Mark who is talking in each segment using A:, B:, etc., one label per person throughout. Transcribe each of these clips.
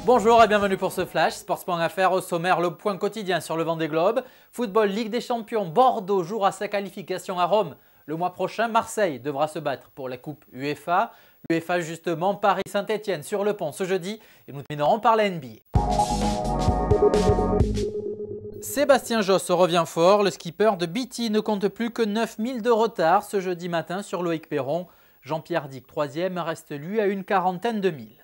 A: Bonjour et bienvenue pour ce flash. Sports.fr au sommaire, le point quotidien sur le Vendée Globe. Football, Ligue des Champions, Bordeaux jouera sa qualification à Rome. Le mois prochain, Marseille devra se battre pour la Coupe UEFA. L'UEFA justement, Paris-Saint-Etienne sur le pont ce jeudi et nous terminerons par la NBA. Sébastien Josse revient fort. Le skipper de BT ne compte plus que 9000 de retard ce jeudi matin sur Loïc Perron. Jean-Pierre Dick, 3e, reste lui à une quarantaine de milles.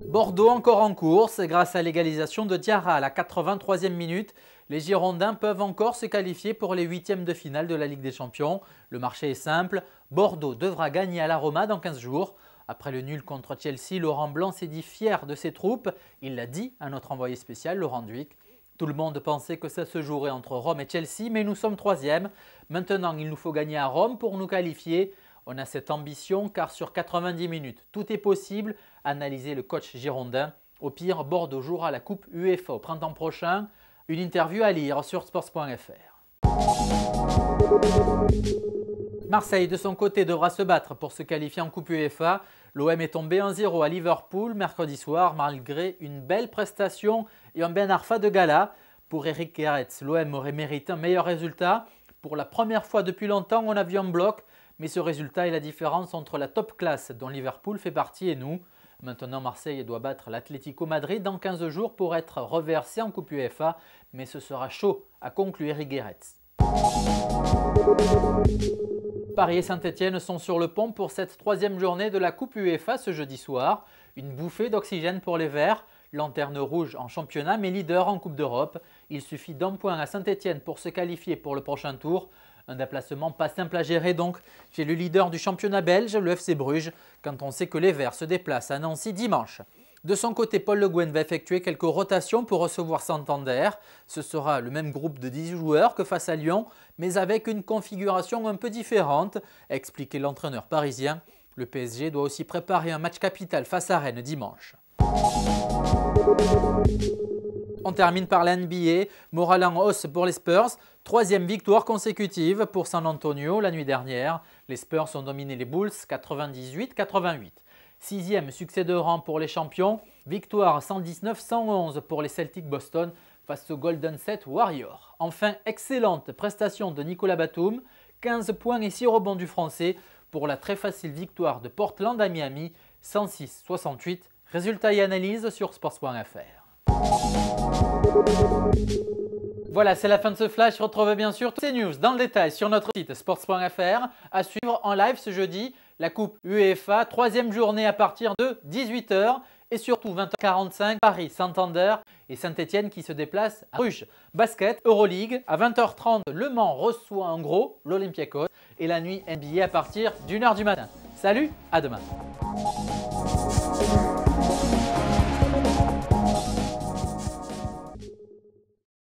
A: Bordeaux encore en course. Grâce à l'égalisation de Diarra à la 83e minute, les Girondins peuvent encore se qualifier pour les 8e de finale de la Ligue des Champions. Le marché est simple. Bordeaux devra gagner à la Roma dans 15 jours. Après le nul contre Chelsea, Laurent Blanc s'est dit fier de ses troupes. Il l'a dit à notre envoyé spécial Laurent Duic. Tout le monde pensait que ça se jouerait entre Rome et Chelsea, mais nous sommes 3e. Maintenant, il nous faut gagner à Rome pour nous qualifier. On a cette ambition car sur 90 minutes, tout est possible. Analysez le coach girondin. Au pire, Bordeaux jouera la Coupe UEFA au printemps prochain. Une interview à lire sur sports.fr. Marseille, de son côté, devra se battre pour se qualifier en Coupe UEFA. L'OM est tombé 1-0 à Liverpool mercredi soir malgré une belle prestation et un Ben Arfa de gala. Pour Eric Gerets, l'OM aurait mérité un meilleur résultat. Pour la première fois depuis longtemps, on a vu un bloc. Mais ce résultat est la différence entre la top classe dont Liverpool fait partie et nous. Maintenant, Marseille doit battre l'Atlético Madrid dans 15 jours pour être reversé en Coupe UEFA. Mais ce sera chaud, a conclu Eric Gerets. Paris et Saint-Etienne sont sur le pont pour cette 3e journée de la Coupe UEFA ce jeudi soir. Une bouffée d'oxygène pour les Verts. Lanterne rouge en championnat mais leader en Coupe d'Europe. Il suffit d'un point à Saint-Etienne pour se qualifier pour le prochain tour. Un déplacement pas simple à gérer donc chez le leader du championnat belge, le FC Bruges, quand on sait que les Verts se déplacent à Nancy dimanche. De son côté, Paul Le Guen va effectuer quelques rotations pour recevoir Santander. Ce sera le même groupe de 10 joueurs que face à Lyon, mais avec une configuration un peu différente, expliquait l'entraîneur parisien. Le PSG doit aussi préparer un match capital face à Rennes dimanche. On termine par la NBA, morale en hausse pour les Spurs. 3e victoire consécutive pour San Antonio la nuit dernière. Les Spurs ont dominé les Bulls 98-88. 6e succès de rang pour les champions. Victoire 119-111 pour les Celtics Boston face aux Golden State Warriors. Enfin, excellente prestation de Nicolas Batum. 15 points et 6 rebonds du Français pour la très facile victoire de Portland à Miami 106-68. Résultats et analyses sur sports.fr. Voilà, c'est la fin de ce flash. Retrouvez bien sûr toutes ces news dans le détail sur notre site sports.fr. À suivre en live ce jeudi, la Coupe UEFA, 3e journée à partir de 18 h et surtout 20h45, Paris, Santander et Saint-Etienne qui se déplacent à Bruges. Basket, Euroleague, à 20h30, Le Mans reçoit en gros l'Olympiakos et la nuit NBA à partir d'1 h du matin. Salut, à demain.